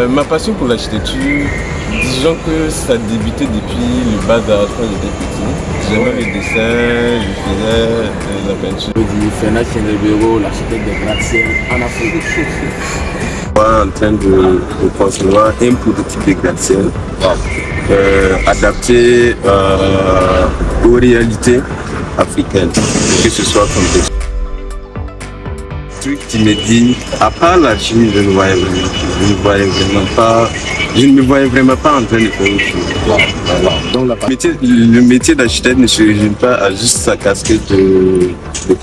Ma passion pour l'architecture, disons que ça a débuté depuis le bas âge quand j'étais petit. J'aimais le dessin, je faisais la peinture. Du Fernand Tiendré-Béraud, l'architecte des gratte-ciel en Afrique. En train de concevoir un prototype de gratte-ciel adapté aux réalités africaines, que ce soit comme des trucs qui me dit, à part la chimie, je ne me voyais vraiment pas en train de faire autre chose. Donc le métier d'architecte ne se résume pas à juste sa casquette de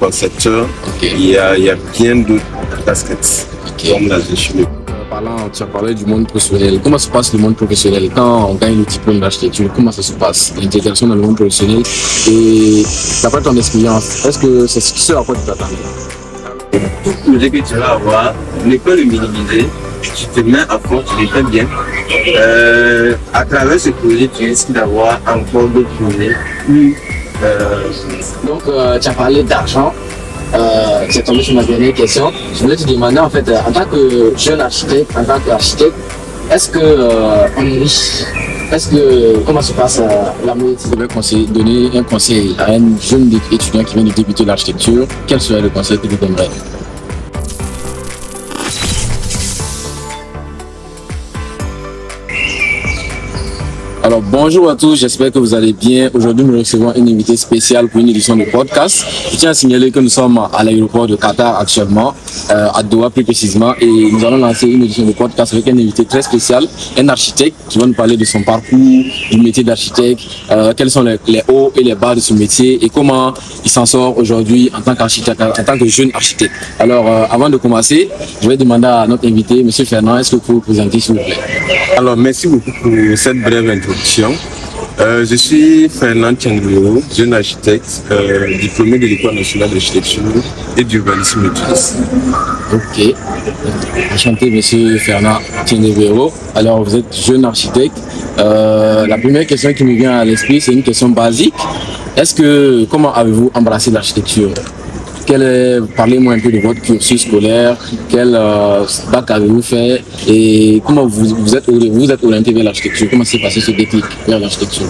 concepteur. Il y a bien d'autres casquettes, comme la chimie. Tu as parlé du monde professionnel. Comment se passe le monde professionnel quand on gagne le diplôme d'architecture? Comment ça se passe, l'intégration dans le monde professionnel? Et d'après ton expérience, est-ce que c'est ce à quoi tu t'attends? Tout projet que tu vas avoir, ne pas le minimiser. Tu te mets à fond, tu le fais bien. À travers ce projet, tu risques d'avoir encore d'autres projets. Donc, tu as parlé d'argent. C'est tombé sur ma dernière question. Je voulais te demander, en fait, en tant que jeune architecte, en tant qu'architecte, est-ce qu'on est riche? Comment se passe la monétisation? Je voulais donner un conseil à un jeune étudiant qui vient de débuter l'architecture. Quel serait le conseil que tu donnerais? Alors bonjour à tous, j'espère que vous allez bien. Aujourd'hui nous recevons une invitée spéciale pour une édition de podcast. Je tiens à signaler que nous sommes à l'aéroport de Qatar actuellement, à Doha plus précisément, et nous allons lancer une édition de podcast avec un invité très spécial, un architecte qui va nous parler de son parcours, du métier d'architecte, quels sont les hauts et les bas de ce métier et comment il s'en sort aujourd'hui en tant qu'architecte, en tant que jeune architecte. Alors avant de commencer, je vais demander à notre invité, Monsieur Fernand, est-ce que vous pouvez vous présenter s'il vous plaît? Alors merci beaucoup pour cette brève introduction. Je suis Fernand Tiendré-Béraud, jeune architecte, diplômé de l'École nationale d'architecture et d'urbanisme de Tunis. Ok, enchanté Monsieur Fernand Tiendré-Béraud. Alors vous êtes jeune architecte. La première question qui me vient à l'esprit, c'est une question basique. Comment avez-vous embrassé l'architecture? Parlez-moi un peu de votre cursus scolaire, quel bac avez-vous fait et comment vous êtes orienté vers l'architecture? Comment s'est passé ce déclic vers l'architecture?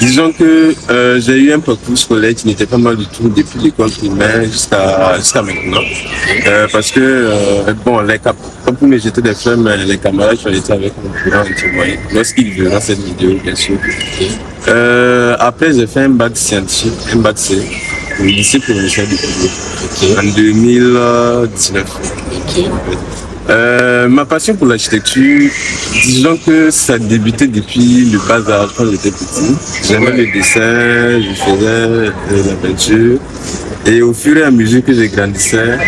Disons que j'ai eu un parcours scolaire qui n'était pas mal du tout depuis l'école primaire jusqu'à maintenant. Parce que, comme pour me jeter des fleurs, mais les camarades qui ont été avec mon courant ont témoigné lorsqu'ils verront cette vidéo, bien sûr. Après, j'ai fait un bac scientifique, un bac C, au lycée provincial de Kourou, en 2019. Ma passion pour l'architecture, disons que ça a débuté depuis le bas âge quand j'étais petit. J'aimais le dessin, je faisais la peinture. Et au fur et à mesure que je grandissais,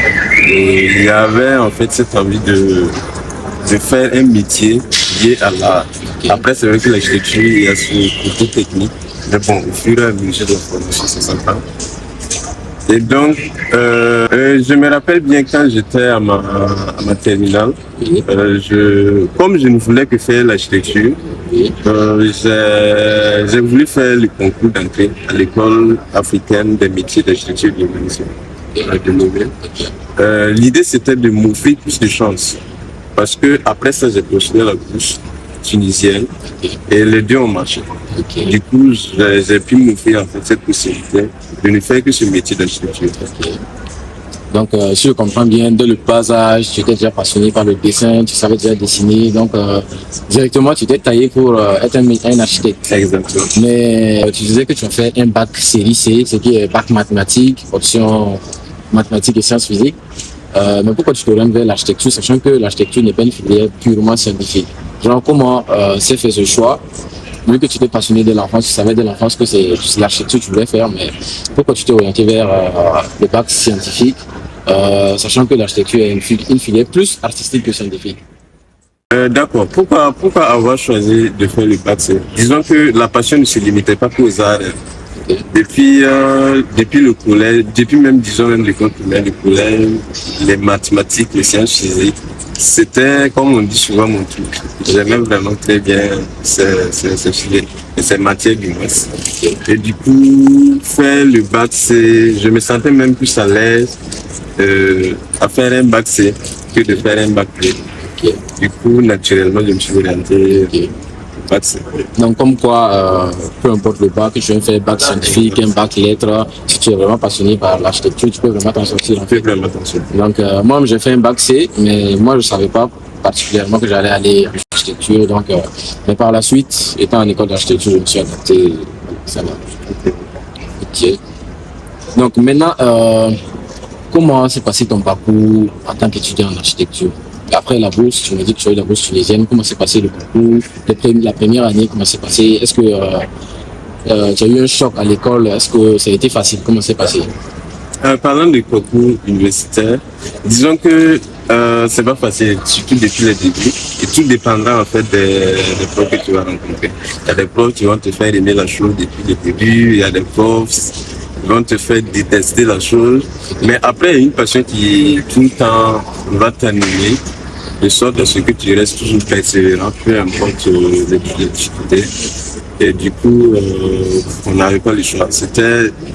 il y avait en fait cette envie de faire un métier lié à l'art. Après, c'est vrai que l'architecture, il y a ce côté technique. Mais bon, au fur et à mesure de la formation, c'est sympa. Et donc, je me rappelle bien quand j'étais à ma terminale, comme je ne voulais que faire l'architecture, j'ai voulu faire le concours d'entrée à l'école africaine des métiers d'architecture et d'urbanisme. L'idée c'était de m'offrir plus de chances, parce que après ça j'ai postulé à la bourse tunisienne et les deux ont marché. Du coup, j'ai pu m'offrir en fait cette possibilité de ne faire que ce métier d'architecture. Donc, si je comprends bien, dès le bas âge, tu étais déjà passionné par le dessin, tu savais déjà dessiner, donc directement tu t'es taillé pour être un architecte. Exactement. Mais tu disais que tu as fait un bac série C, ce qui est bac mathématiques, option mathématiques et sciences physiques. Mais pourquoi tu t'orientes vers l'architecture, sachant que l'architecture n'est pas une filière purement scientifique? Genre, comment s'est fait ce choix? Vu que tu t'es passionné dès l'enfance, tu savais dès l'enfance que c'est l'architecture que tu voulais faire, mais pourquoi tu t'es orienté vers le bac scientifique, sachant que l'architecture est une filière plus artistique que scientifique? D'accord. Pourquoi avoir choisi de faire le bac C? Disons que la passion ne se limitait pas qu'aux arts. Depuis le collège, même l'école primaire, le collège, les mathématiques, les sciences physiques, c'était, comme on dit souvent, mon truc. J'aimais vraiment très bien ces matières du moins. Et du coup, faire le bac C, je me sentais même plus à l'aise à faire un bac C que de faire un bac B. Du coup, naturellement, je me suis orienté bac C. Donc, comme quoi, peu importe le bac, que tu veux faire bac scientifique, un bac lettres, si tu es vraiment passionné par l'architecture, tu peux vraiment t'en sortir. Donc, moi, j'ai fait un bac C, mais moi, je ne savais pas particulièrement que j'allais aller en architecture. Donc, mais par la suite, étant en école d'architecture, je me suis adapté. Ça va. Ok. Donc, maintenant, comment s'est passé ton parcours en tant qu'étudiant en architecture? Après la bourse, tu me dis que tu as eu la bourse tunisienne. Comment s'est passé le parcours? La première année, comment s'est passé? Est-ce que tu as eu un choc à l'école? Est-ce que ça a été facile? Comment s'est passé? Parlant du concours universitaire, disons que c'est pas facile, surtout depuis le début. Et tout dépendra en fait des profs que tu vas rencontrer. Il y a des profs qui vont te faire aimer la chose depuis le début. Il y a des profs qui vont te faire détester la chose. Mais après, il y a une passion qui tout le temps va t'animer, de sorte à ce que tu restes toujours persévérant, peu importe les difficultés. Et du coup, on n'avait pas le choix.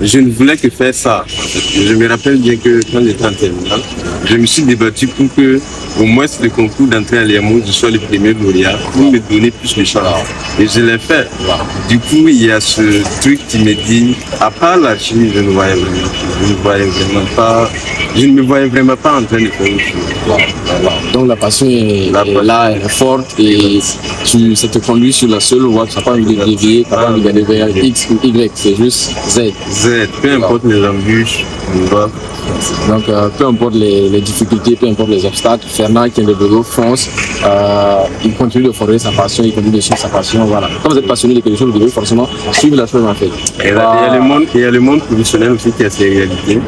Je ne voulais que faire ça. En fait. Je me rappelle bien que quand j'étais en terminale, je me suis débattu pour que, au moins, le concours d'entrée à l'IAMO, je sois le premier lauréat, pour me donner plus de chance. Et je l'ai fait. Du coup, il y a ce truc qui me dit, à part la chimie, je ne me voyais vraiment pas en train de faire une chose. Donc la passion est là, elle est forte et ça te conduit sur la seule voie. Tu n'as pas envie de dévier, tu n'as pas envie d'aller vers X ou Y, c'est juste Z. Z, peu importe les embûches, on va. Donc peu importe les difficultés, peu importe les obstacles, Fernand qui est de Bégo fonce, il continue de forger sa passion, il continue de suivre sa passion, voilà. Quand vous êtes passionné de quelque chose, vous devez forcément suivre la chose en fait. Et il y a le monde professionnel aussi qui a ses réalités,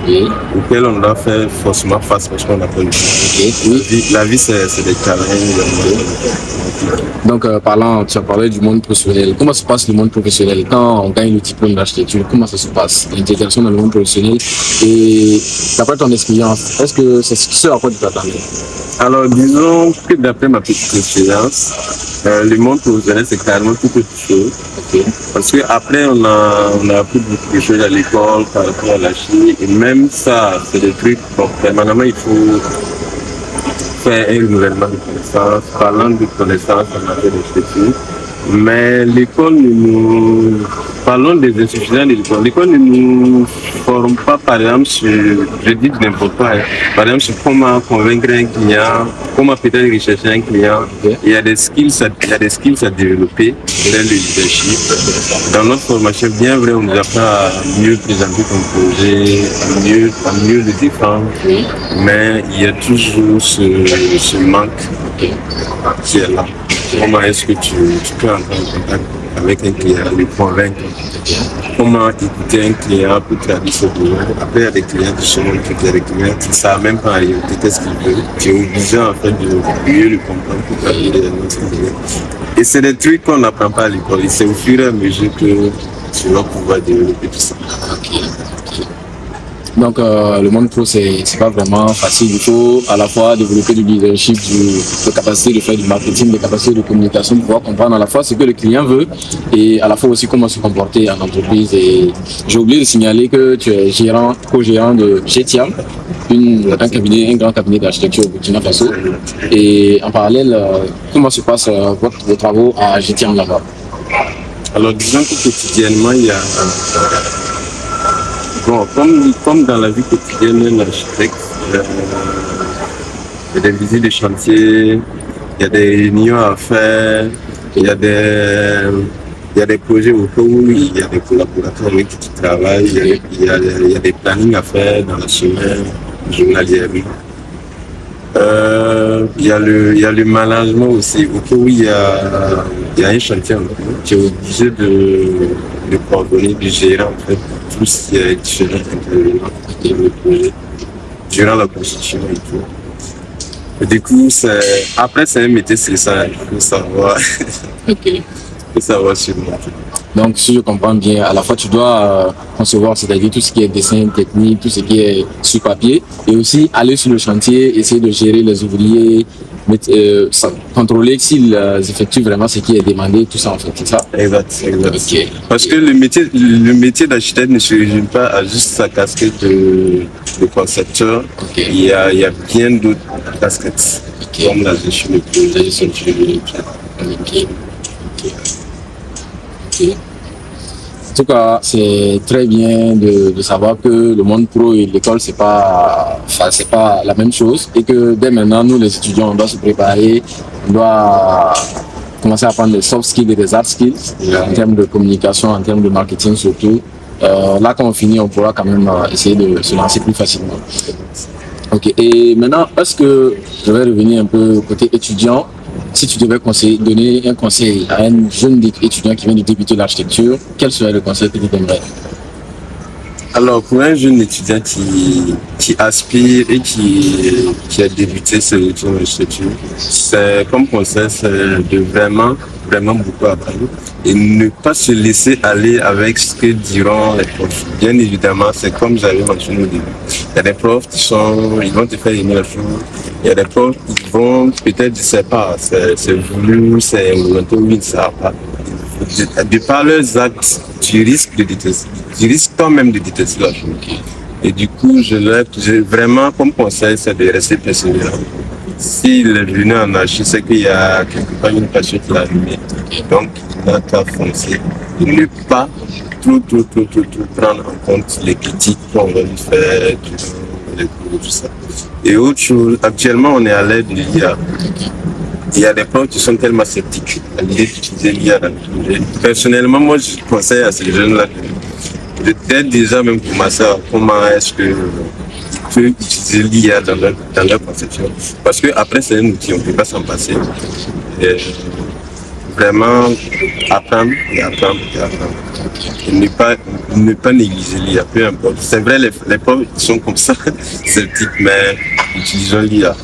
auxquelles on doit faire forcément face parce qu'on n'a pas le choix. La vie, c'est des challenges. Donc, tu as parlé du monde professionnel. Comment se passe le monde professionnel quand on gagne le diplôme d'architecture? Comment ça se passe, l'intégration dans le monde professionnel? Et d'après ton expérience, est-ce que c'est ce à quoi tu t'attendais? Alors, disons que d'après ma petite expérience, le monde professionnel, c'est carrément tout autre chose. Parce qu'après, on a appris beaucoup de choses à l'école par rapport à la chimie. Et même ça, c'est des trucs, bon, permanemment, il faut faire un renouvellement de connaissances, parlant de connaissances en matière d'architecture. Mais l'école parlons des institutions de l'école. L'école ne nous forme pas, par exemple, sur, je dis n'importe quoi, par exemple, sur comment convaincre un client, comment peut-être rechercher un client. Il y a des skills à développer, dans le leadership. Dans notre formation, bien vrai, on nous apprend à mieux présenter ton projet, à mieux le défendre. Mais il y a toujours ce manque qui est là. Comment est-ce que tu peux entrer en contact avec un client, le convaincre? Comment écouter un client pour traduire ce besoin? Après, il y a des clients qui sont il y a des clients qui ne savent même pas en réalité qu'est-ce qu'ils veulent. Tu es obligé en fait de mieux le comprendre pour traduire les annonces. Et c'est des trucs qu'on n'apprend pas à l'école. Et c'est au fur et à mesure que tu vas pouvoir développer tout ça. Donc le monde pro c'est pas vraiment facile, il faut à la fois développer du leadership, des capacités de faire du marketing, des capacités de communication pour pouvoir comprendre à la fois ce que le client veut et à la fois aussi comment se comporter en entreprise. Et j'ai oublié de signaler que tu es co-gérant de GTIAM, un grand cabinet d'architecture au Burkina Faso. Et en parallèle, comment se passent vos travaux à GTIAM là-bas? Alors disons que quotidiennement il y a bon, comme dans la vie quotidienne, l'architecte, il y a des visites de chantier, il y a des réunions à faire, il y a des projets où il y a des collaborateurs avec qui tu travailles, il y a des plannings à faire dans la semaine journalière. Il y a le management aussi, au cas où il y a un chantier, tu es obligé de coordonner, de gérer en fait tout ce qui est différent entre le projet durant la construction et tout. Et du coup, après c'est un métier stressant, il faut savoir, sur moi. Donc, si je comprends bien, à la fois tu dois concevoir, c'est-à-dire tout ce qui est dessin technique, tout ce qui est sur papier, et aussi aller sur le chantier, essayer de gérer les ouvriers, contrôler s'ils effectuent vraiment ce qui est demandé, tout ça en fait, c'est ça? Exact. Okay. Parce que le métier d'architecte ne se résume pas à juste sa casquette de concepteur. Il y a bien d'autres casquettes. comme la gestion de projet, gestion de projet. Ok. En tout cas, c'est très bien de savoir que le monde pro et l'école, c'est pas la même chose et que dès maintenant, nous les étudiants, on doit se préparer, on doit commencer à apprendre les soft skills et les hard skills en termes de communication, en termes de marketing surtout. Là, quand on finit, on pourra quand même essayer de se lancer plus facilement. Ok. Et maintenant, est-ce que je vais revenir un peu côté étudiant? Si tu devais donner un conseil à un jeune étudiant qui vient de débuter l'architecture, quel serait le conseil que tu donnerais? Alors, pour un jeune étudiant qui aspire et qui a débuté ses études en architecture, c'est comme conseil, c'est de vraiment beaucoup apprendre et ne pas se laisser aller avec ce que diront les profs. Bien évidemment, c'est comme j'avais mentionné au début. Il y a des profs ils vont te faire aimer la chose. Il y a des profs qui vont peut-être, je sais pas, c'est voulu, c'est involontaire, oui, ça va pas. De par leurs actes, tu risques de détester. Tu risques toi-même de détester la chose. Et du coup, j'ai vraiment comme conseil, c'est de rester persévérant. S'il est venu en archi, c'est qu'il y a quelque part une passion qui l'a allumé. Donc, il n'a qu'à foncer. Et ne pas tout prendre en compte les critiques qu'on va lui faire, tout ça. Et autre chose, actuellement, on est à l'aide de l'IA. Il y a des profs qui sont tellement sceptiques à l'idée d'utiliser l'IA dans le projet. Personnellement, moi, je conseille à ces jeunes-là d'être déjà même commencer à comment est-ce que peut utiliser l'IA dans leur conception. Parce qu'après, c'est un outil, on ne peut pas s'en passer. Et vraiment apprendre et apprendre. Et ne pas négliger l'IA, peu importe. C'est vrai, les profs sont comme ça, sceptiques, mais utilisons l'IA.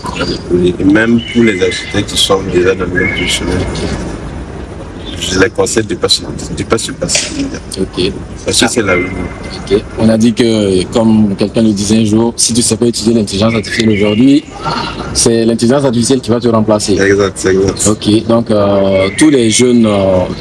Et même pour les architectes qui sont déjà dans le même professionnel, je les conseille de ne pas se passer l'IA. Ok. Parce que c'est la vie. Okay. On a dit que, comme quelqu'un le disait un jour, si tu sais pas utiliser l'intelligence artificielle aujourd'hui, c'est l'intelligence artificielle qui va te remplacer. Exact. Ok, donc tous les jeunes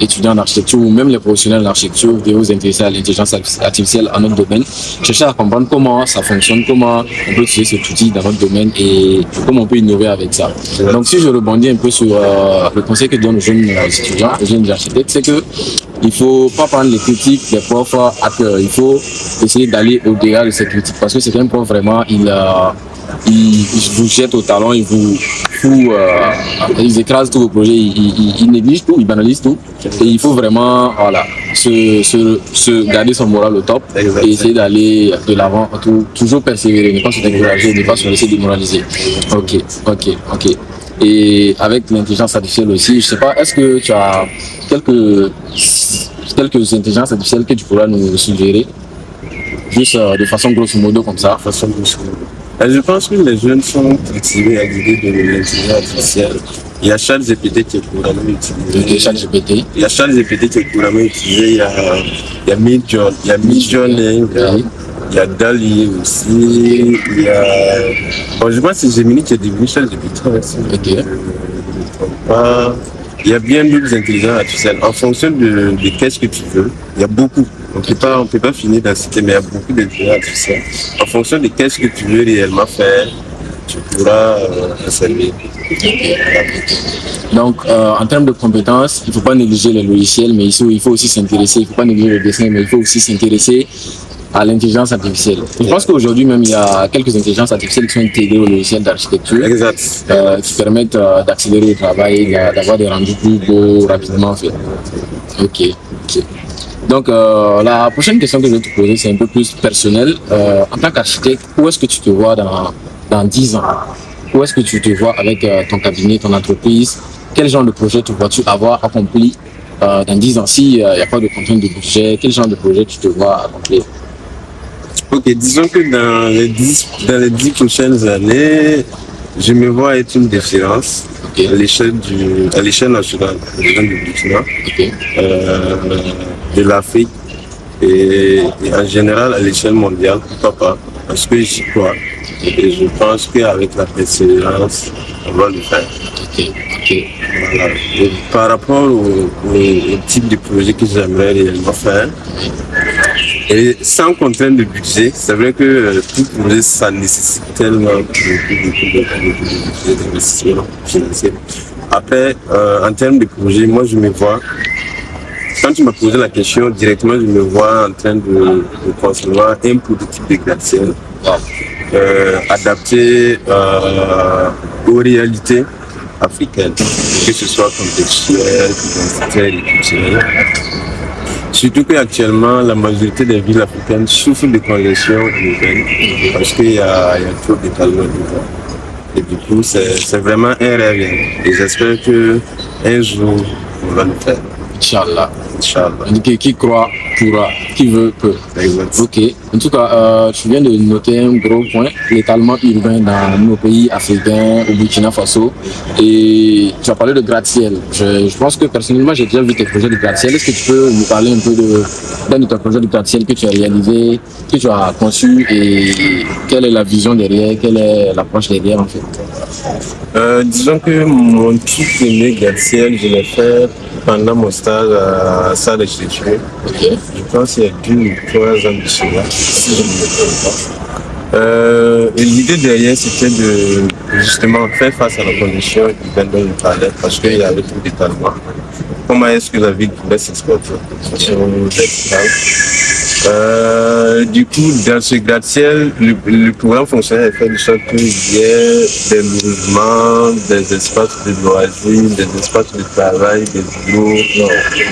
étudiants en architecture ou même les professionnels en architecture devraient vous intéresser à l'intelligence artificielle en notre domaine. Chercher à comprendre comment ça fonctionne, comment on peut utiliser cet outil dans notre domaine et comment on peut innover avec ça. Exact. Donc si je rebondis un peu sur le conseil que donne aux jeunes étudiants, aux jeunes architectes, c'est que il faut pas prendre les critiques des profs à cœur. Il faut essayer d'aller au-delà de ces critiques parce que c'est qu'un prof vraiment, il vous jette au talon, ils écrasent tous vos projets, ils négligent tout, ils banalisent tout. Et il faut vraiment se garder son moral au top et essayer d'aller de l'avant, toujours persévérer, ne pas se décourager, ne pas se laisser démoraliser. Ok. Et avec l'intelligence artificielle aussi, je sais pas, est-ce que tu as quelques intelligences artificielles que tu pourras nous suggérer? Juste de façon grosso modo comme ça. Je pense que les jeunes sont cultivés à l'idée de l'intelligence artificielle. Il y a ChatGPT qui est couramment utilisé. Il y a ChatGPT qui est couramment utilisé. Il y a Midjourney, il y a DALL-E aussi. Je pense que c'est Gemini qui est devenu ChatGPT. Il y a bien d'autres intelligences artificielles. En fonction de qu'est-ce que tu veux, il y a beaucoup. On ne peut pas finir d'en citer, mais il y a beaucoup d'intelligences artificielles. En fonction de qu'est-ce que tu veux réellement faire, tu pourras servir. Donc, en termes de compétences, il ne faut pas négliger les logiciels, mais il faut aussi s'intéresser. Il ne faut pas négliger le dessin, mais il faut aussi s'intéresser à l'intelligence artificielle. Je pense qu'aujourd'hui même, il y a quelques intelligences artificielles qui sont intégrées au logiciel d'architecture, qui permettent d'accélérer le travail, d'avoir des rendus plus beaux rapidement fait. Ok. Donc, la prochaine question que je vais te poser, c'est un peu plus personnel. En tant qu'architecte, où est-ce que tu te vois dans 10 ans? Où est-ce que tu te vois avec ton cabinet, ton entreprise? Quel genre de projet te vois-tu avoir accompli dans 10 ans? S'il n'y a pas de contrainte de budget, quel genre de projet tu te vois accomplir? Ok, disons que dans les 10 prochaines années, je me vois être une référence à l'échelle nationale du Burkina, de l'Afrique et en général à l'échelle mondiale, pourquoi pas, parce que j'y crois. Et je pense qu'avec la persévérance, on va le faire. Voilà. Et par rapport au type de projet que j'aimerais réellement faire, Et sans contrainte de budget, c'est vrai que tout projet, ça nécessite tellement beaucoup d'investissement financier. Après, en termes de projet, moi je me vois, quand tu m'as posé la question, directement je me vois en train de concevoir un prototype de gratte-ciel adapté aux réalités africaines, que ce soit contextuel, identitaire et culturel. Surtout qu'actuellement, la majorité des villes africaines souffrent de congestion urbaine parce qu'il y a trop d'étalement urbain. Et du coup, c'est vraiment un rêve. Et j'espère qu'un jour, on va le faire. Inch'Allah. Inch'Allah. Qui croit pourra, qui veut peut. Exact. Ok. En tout cas, tu viens de noter un gros point, l'étalement urbain dans nos pays africains, au Burkina Faso. Et tu as parlé de gratte-ciel. Je pense que personnellement, j'ai déjà vu tes projets de gratte-ciel. Est-ce que tu peux nous parler un peu d'un de tes projets de gratte-ciel que tu as réalisé, que tu as conçu et quelle est la vision derrière, quelle est l'approche derrière en fait? Disons que mon tout premier gratte-ciel, je l'ai fait pendant mon stage à Salle d'architecture. Ok. Je pense qu'il y a 2 ou 3 ans de cela, si je ne me trompe pas. Et l'idée derrière, c'était de justement faire face à la condition urbaine dont je parlais, parce qu'il y avait tout d'étalement. Comment est-ce que la ville pouvait s'exporter du coup, dans ce gratte-ciel, le programme fonctionnel est fait de sorte qu'il y ait des logements, des espaces de loisirs, des espaces de travail, des bureaux,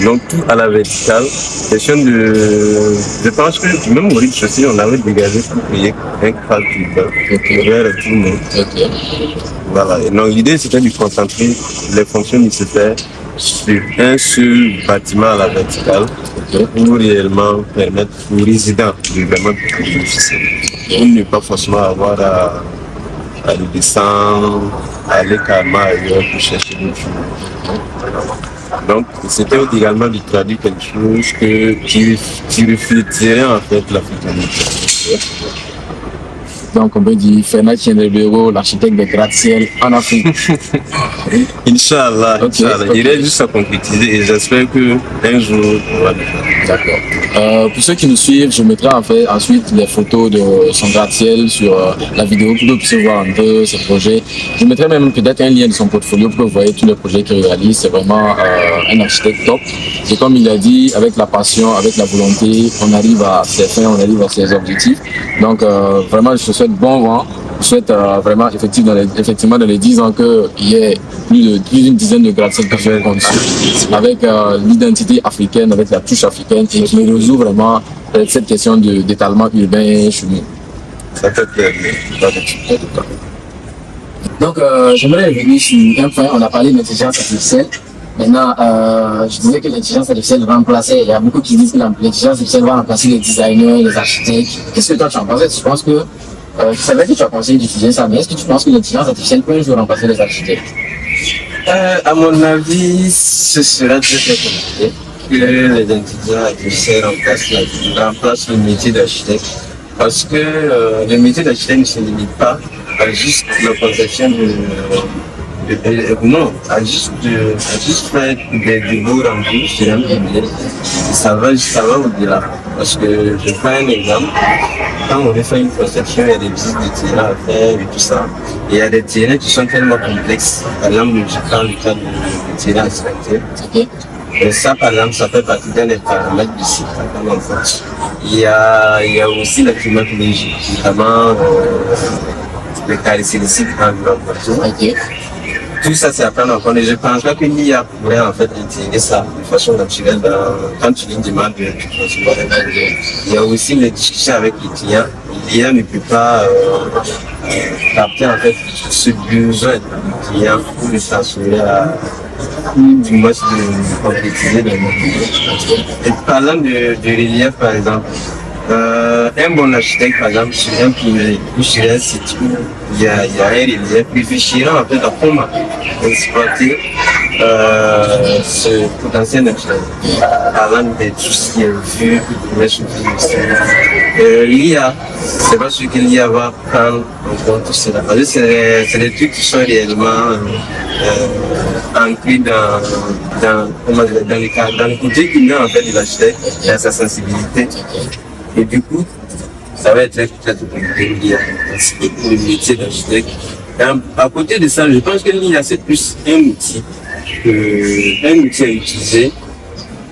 donc tout à la verticale. Question de... Je pense que même au rez-de-chaussée, on avait dégagé pour créer un cadre urbain ouvert à tout le monde. Ok. Voilà. Et donc l'idée, c'était de concentrer les fonctions nécessaires sur un seul bâtiment à la verticale pour réellement permettre aux résidents de vraiment bénéficier. Pour ne pas forcément avoir à le descendre, à aller carrément ailleurs pour chercher d'autres choses. Donc, c'était également de traduire quelque chose qui reflèterait en fait l'africanisme. Donc on peut dire Fernand Chiendebero, l'architecte de gratte-ciel en Afrique. Inch'Allah, Ok, Inch'Allah. ok. Il reste juste à concrétiser et j'espère qu'un jour, on va le faire. D'accord. Pour ceux qui nous suivent, je mettrai en fait ensuite les photos de son gratte-ciel sur la vidéo pour que vous puissiez voir un peu ses projets. Je mettrai même peut-être un lien de son portfolio pour que vous voyez tous les projets qu'il réalise. C'est vraiment un architecte top. Et comme il a dit, avec la passion, avec la volonté, on arrive à ses fins, on arrive à ses objectifs. Donc vraiment, je te souhaite bon vent. Je souhaite vraiment effectivement dans les 10 ans qu'il y ait plus d'une dizaine de gratte-ciel que je vais conçus avec l'identité africaine, avec la touche africaine et qui résout vraiment cette question d'étalement urbain chez nous. Ça fait plaisir. Donc j'aimerais revenir sur un point, on a parlé d'intelligence artificielle. Maintenant, je disais que l'intelligence artificielle remplaçait, il y a beaucoup qui disent que l'intelligence artificielle va remplacer les designers, les architectes. Qu'est-ce que toi tu en penses? Tu penses que c'est vrai que tu as conseillé d'utiliser ça, mais est-ce que tu penses que l'intelligence artificielle peut un jour remplacer les architectes? À mon avis, ce sera très compliqué que les intelligences artificielles remplacent le métier d'architecte. Parce que le métier d'architecte ne se limite pas à juste la conception non, à juste faire des beaux rendus sur un papier. Ça va au-delà. Parce que je prends un exemple. Quand on veut faire une conception, il y a des visites de terrain à faire et tout ça. Et il y a des terrains qui sont tellement complexes. Par exemple, je prends le cas de terrain asphalté. Et ça, par exemple, ça fait partie d'un des paramètres du site. Il y a aussi la climatologie, notamment les caractéristiques environnementales. Tout ça, c'est à prendre en compte. Et je pense pas que l'IA pourrait en fait intégrer ça de façon naturelle quand tu lui demandes de concevoir un projet. Il y a aussi les discussions avec les clients. L'IA ne peut pas capter en fait ce besoin du client pour le transformer à du moins de concrétiser dans le. Et parlant de relief, par exemple, un bon architecte, par exemple, sur un projet ou sur un site où il y a un relief, réfléchira en fait à comment exploiter ce potentiel naturel. Parlant de tout ce qui est vu, l'IA, c'est pas sûr que l'IA va prendre en compte tout cela. Parce que c'est des trucs qui sont réellement ancrés dans le côté humain en fait de l'architecte et à sa sensibilité. Et du coup, ça va être peut-être l'IA, le métier d'architecte. À côté de ça, je pense que l'IA, c'est plus un outil à utiliser.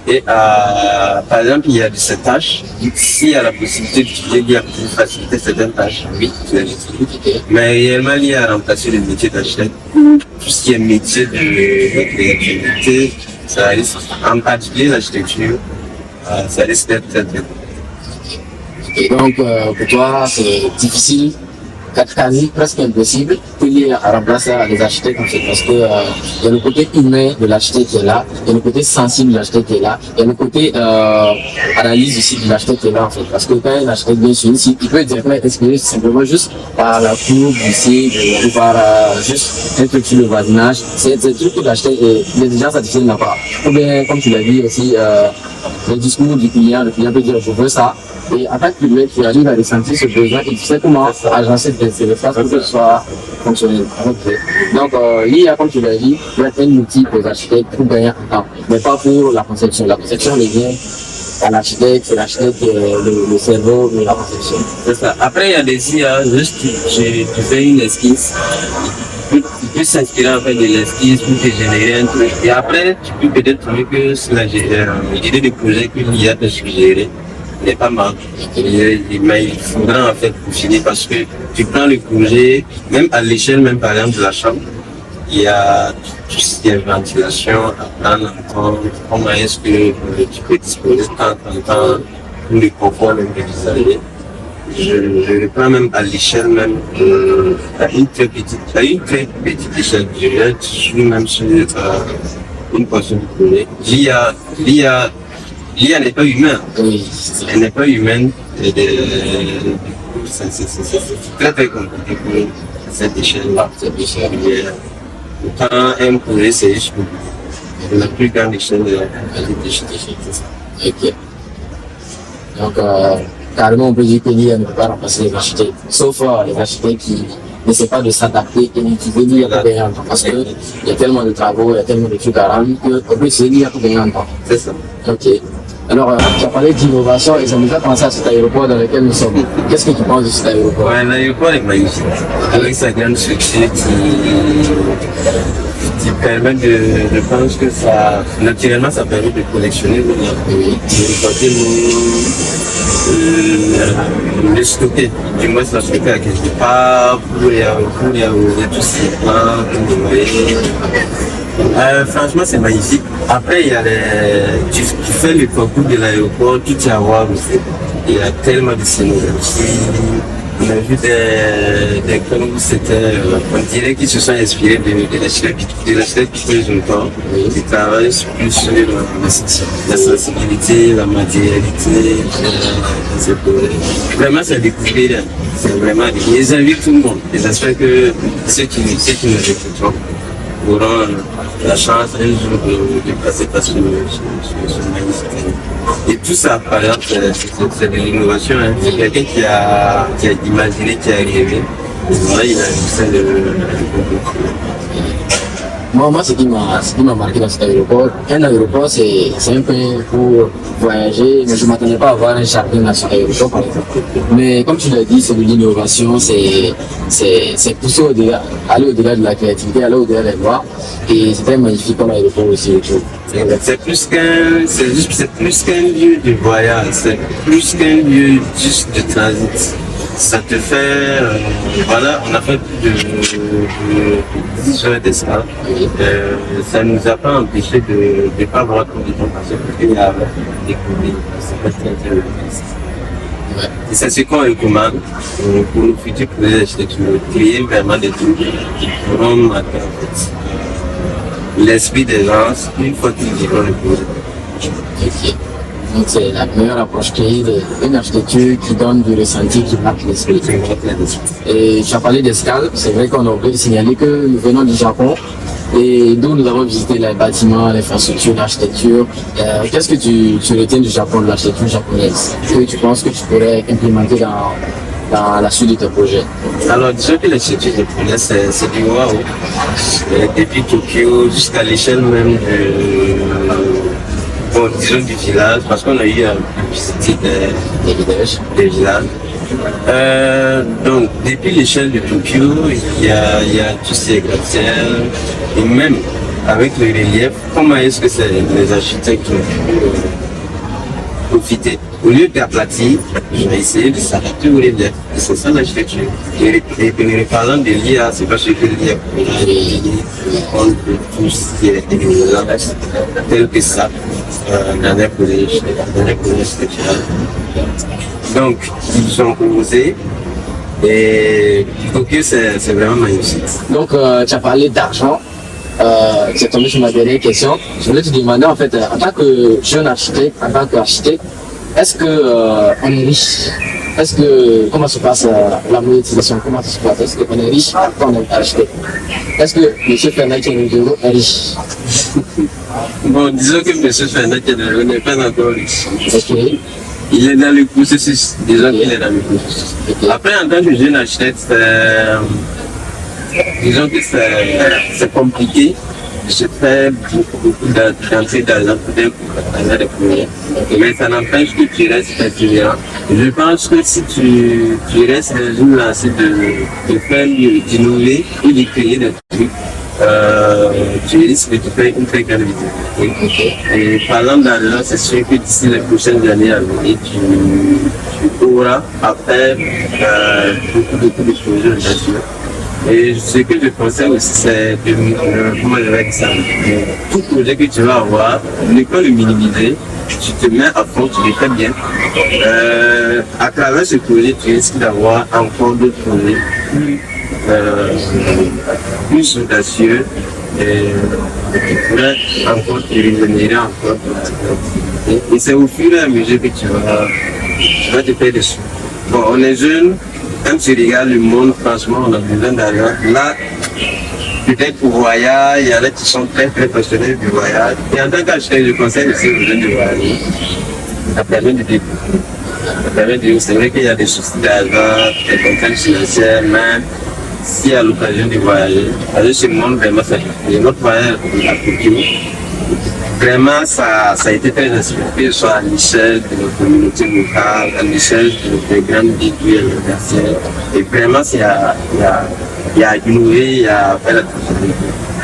Et par exemple, il y a de ces tâches, s'il y a la possibilité d'utiliser l'IA pour faciliter certaines tâches, oui, je l'utilise. Mais réellement, l'IA a remplacé le métier d'architecte. Tout ce qui est métier de créativité, ça risque, en particulier l'architecture, ça risque d'être très très. Et donc, pour toi, c'est difficile, quasi presque impossible que l'IA remplace les architectes en fait, parce que il y a le côté humain de l'architecte qui est là, il y a le côté sensible de l'architecte qui est là, il y a le côté analyse aussi de l'architecte qui est là en fait, parce que quand un architecte vient sur une site, il peut directement être inspiré simplement juste par la courbe du site ou par juste un truc sur le voisinage. C'est des trucs que l'architecte est déjà satisfait de la part. Ou bien, comme tu l'as dit aussi, le discours du client, le client peut dire je veux ça. Et en tant que public, tu arrives à ressentir ce besoin et tu sais comment agencer tes espaces pour que ce soit fonctionnel. Okay. Donc, l'IA, comme tu l'as dit, doit être un outil pour les architectes pour gagner en temps, mais pas pour la conception. La conception revient à l'architecte, c'est l'architecte le cerveau de la conception. C'est ça. Après, il y a des IA, juste tu fais une esquisse. Tu peux s'inspirer en fait de l'esquisse pour te générer un truc. Et après, tu peux peut-être trouver que l'idée de projet que l'IA t'a suggéré n'est pas mal. Mais il faudra en fait finir parce que tu prends le projet, même à l'échelle, même par exemple de la chambre, il y a tout ce qui est ventilation, à prendre en compte, comment est-ce que tu peux disposer de temps pour le confort même de l'usager. Je le prends même à l'échelle même à une très petite échelle. Je vais toujours même sur une portion du projet. L'IA n'est pas humaine. Oui. Elle n'est pas humaine. Et c'est très très compliqué pour cette échelle-là. Quand un projet, c'est juste la plus grande échelle de la échelle. Ok. Donc, carrément, on peut dire que l'IA ne peut pas remplacer les architectes. Sauf les architectes qui n'essaient pas de s'adapter et d'utiliser l'IA pour gagner en temps. Parce qu'il y a tellement de travaux, il y a tellement de trucs à rendre qu'on peut utiliser l'IA pour gagner en temps. C'est ça. Ok. Alors, tu as parlé d'innovation et ça nous a pensé à cet aéroport dans lequel nous sommes. Qu'est-ce que tu penses de cet aéroport? Ouais, l'aéroport est magnifique. Avec sa grande structure qui permet je pense que ça, naturellement, ça permet de collectionner l'eau. Oui. De porter l'eau, de stocker, du moins la stocker à quelque part, pour y arroser tout ce qui est plein, pour le noyer. Franchement, c'est magnifique. Après, il y a tu fais le parcours de l'aéroport, tout y a à voir aussi. Il y a tellement de scénographies. On a vu des coins où on dirait qu'ils se sont inspirés de l'architecte Peter Juncker. Ils travaillent plus sur la sensibilité, la matérialité. Vraiment, c'est découvert. C'est vraiment, ils invitent tout le monde. Et j'espère que ceux qui nous écoutent auront la chance un jour de passer par ce magnifique. Et tout ça, par exemple, c'est de l'innovation. Hein. C'est quelqu'un qui a imaginé, qui a rêvé. Et voilà, il a réussi de Moi, ce qui m'a marqué dans cet aéroport, un aéroport, c'est un peu pour voyager, mais je ne m'attendais pas à voir un jardin dans cet aéroport, par exemple. Mais comme tu l'as dit, c'est de l'innovation, c'est pousser au-delà, aller au-delà de la créativité, aller au-delà des lois. Et c'était magnifique comme aéroport aussi, je trouve. C'est plus qu'un lieu de voyage, c'est plus qu'un lieu juste de transit. Ça te fait, voilà, on a fait plus de 10 heures d'escale. Ça ne nous a pas empêché de ne pas voir tout le temps passer parce qu'il y a découvert. C'est très très bien. Et c'est ce qu'on recommande pour nos futurs projets d'architecture, créer vraiment des trucs qui pourront marquer en fait l'esprit des gens une fois qu'ils vivent le projet. Okay. Donc c'est la meilleure approche créée d'une architecture qui donne du ressenti, qui marque l'esprit. Et tu as parlé d'escale, c'est vrai qu'on a oublié de signaler que nous venons du Japon et d'où nous avons visité les bâtiments, l'infrastructure, l'architecture. Qu'est-ce que tu retiens du Japon, de l'architecture japonaise, que tu penses que tu pourrais implémenter dans la suite de tes projets? Alors, disons que l'architecture japonaise, c'est du waouh. Depuis Tokyo jusqu'à l'échelle même bon, disons du village, parce qu'on a eu à visiter des villages. Donc, depuis l'échelle de Tokyo, il y a tous ces gratte-ciel, et même avec le relief, comment est-ce que les architectes ont pu profiter? Au lieu d'aplatir, je vais essayer de s'adapter au relief. Et c'est ça l'architecture. Et parlant de l'IA, c'est parce que l'IA peut prendre tout ce qui est technologie, tel que ça, dans les projets architecturaux. Donc, ils sont posés. Et Tokyo, c'est vraiment magnifique. Donc, tu as parlé d'argent. C'est tombé sur ma dernière question. Je voulais te demander, en fait, en tant que jeune architecte, en tant qu'architecte, est-ce que on est riche? Comment se passe la monétisation? Comment ça se passe? Est-ce qu'on est riche quand on est architecte? Est-ce que M. Fernand Kenedoro est riche? Bon, disons que M. Fernand Kenedoro n'est pas encore riche. Ok. Il est dans le processus. Disons qu'il est dans le processus. Okay. Après, en tant que jeune architecte, disons que c'est compliqué. Je fais beaucoup d'entrées d'argent pour des projets. Mais ça n'empêche que tu restes persévérant. Je pense que si tu restes dans une lancée de faire mieux, d'innover ou de créer des trucs, tu risques de te faire une très grande visibilité. Et parlant d'argent, c'est sûr que d'ici les prochaines années à venir, tu auras à faire beaucoup de projets bien sûr. Et ce que je conseille aussi, c'est comment je vais dire ça, tout projet que tu vas avoir, ne pas le minimiser, tu te mets à fond, tu le fais bien. À travers ce projet, tu risques d'avoir encore d'autres projets plus audacieux et qui pourraient encore te rémunérer encore. Et c'est au fur et à mesure que tu vas te faire des sous. Bon, on est jeunes. Quand tu regardes le monde, franchement, on a besoin d'argent. Là, peut-être pour voyage, il y en a qui sont très passionnés du voyage. Et en tant qu'architecte, je conseille aussi aux jeunes de voyager. Ça permet de découvrir. C'est vrai qu'il y a des soucis d'argent, des contraintes financières, mais si à l'occasion de voyager, chez le monde, vraiment, ça fait. Notre voyage à Tokyo, vraiment, ça a été très inspiré, que ce soit à l'échelle de nos communautés locales, à l'échelle de nos grandes villes universelles. Et vraiment, il y a innover, il y a faire la transformation.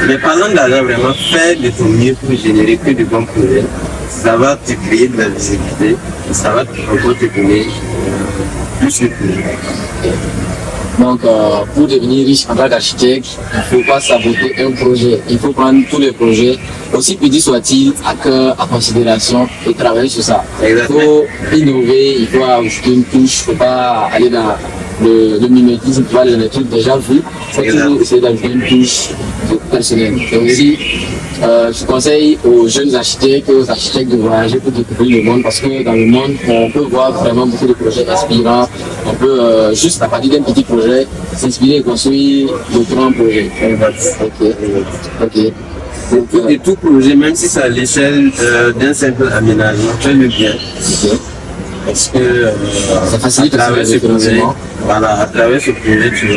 Mais parlant d'argent, vraiment, faire de ton mieux pour générer que de bons projets, ça va te créer de la visibilité et ça va encore te donner plus de projets. Donc, pour devenir riche en tant qu'architecte, il ne faut pas saboter un projet. Il faut prendre tous les projets, aussi petits soient-ils, à cœur, à considération et travailler sur ça. Exactement. Il faut innover, il faut ajouter une touche, il ne faut pas aller dans le mimétisme, tu vois, les trucs déjà vus. Il faut toujours essayer d'ajouter une touche personnelle. Et aussi, je conseille aux jeunes architectes et aux architectes de voyager pour découvrir le monde parce que dans le monde, on peut voir vraiment beaucoup de projets inspirants. On peut juste à partir d'un petit projet s'inspirer et construire de grands projets. Ok. Et tout projet, même si c'est à l'échelle d'un simple aménagement, fais-le bien. Okay. Parce que ça facilite à travers ce projet, voilà, à travers ce projet, tu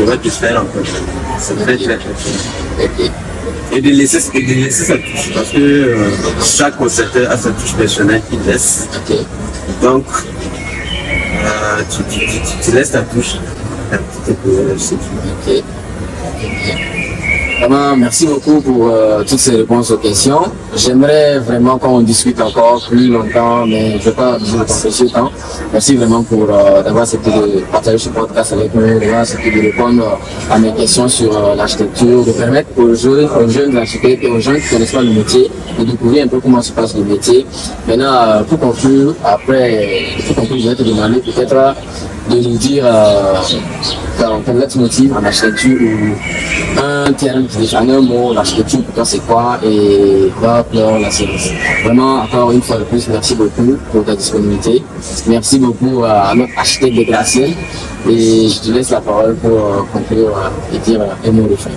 vas te faire en fait. C'est très très très. Okay. Et de laisser sa touche, parce que chaque concepteur a sa touche personnelle qu'il laisse. Okay. Donc, tu laisses ta touche. Ok. Vraiment, merci beaucoup pour toutes ces réponses aux questions. J'aimerais vraiment qu'on discute encore plus longtemps, mais je ne vais pas abuser de ton précieux temps. Merci vraiment pour d'avoir accepté de partager ce podcast avec nous, d'avoir accepté de répondre à mes questions sur l'architecture, de permettre aux jeunes architectes et aux gens qui ne connaissent pas le métier de découvrir un peu comment se passe le métier. Maintenant, pour conclure, je vais te demander peut-être de nous dire ton leitmotiv en architecture ou un terme qui définit un mot, l'architecture pour toi c'est quoi et va clore la séance. Vraiment, encore une fois de plus, merci beaucoup pour ta disponibilité. Merci beaucoup à notre architecte de Graciel et je te laisse la parole pour conclure et dire un mot de fin.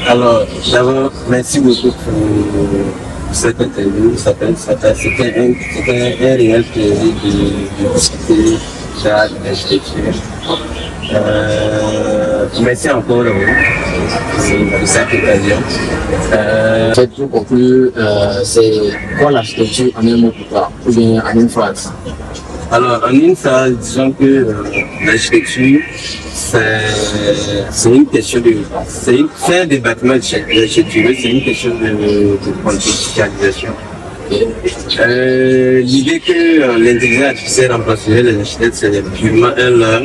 Alors, d'abord, merci beaucoup pour cette interview. C'était un réel plaisir de discuter d'architecture. merci encore pour cette occasion. J'ai tout conclu, c'est quoi l'architecture en un mot pour toi, ou bien en une phrase? Alors, en une phrase, disons que l'architecture, c'est une question de... Faire des bâtiments d'architecture, c'est une question de contextualisation. L'idée que l'intelligence artificielle remplacerait les architectes, c'est purement un leurre.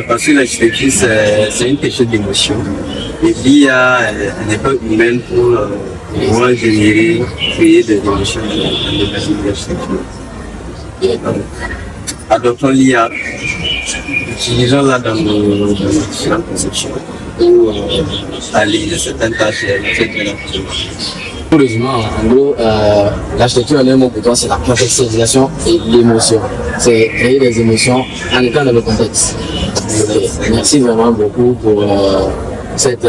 Parce que l'architecture, c'est une question d'émotion. Et l'IA n'est pas humaine pour pouvoir générer, créer des émotions dans les bâtiments d'architecture. Donc, adoptons l'IA, utilisons-la dans nos différentes conceptions pour aller de certaines tâches et certaines activités. Pour résumer, en gros, l'architecture en un mot pour toi, c'est la contextualisation et l'émotion. C'est créer des émotions en étant dans le contexte. Merci vraiment beaucoup pour cette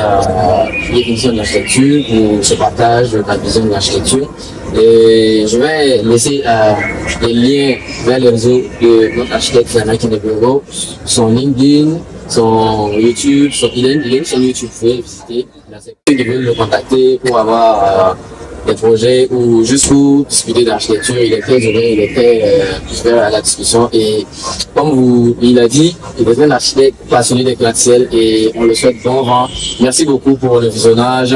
définition de l'architecture, pour ce partage de ta vision de l'architecture. Et je vais laisser les liens vers les réseaux de notre architecte Fernand Kinebero, son LinkedIn, son YouTube, il a une chaîne YouTube, vous pouvez visiter. Ceux qui veulent le contacter pour avoir des projets ou juste pour discuter d'architecture, il est très ouvert, il est très ouvert à la discussion. Et comme il a dit, il est un architecte passionné des gratte-ciel et on le souhaite bon vent. Merci beaucoup pour le visionnage.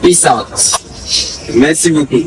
Peace out. Merci beaucoup.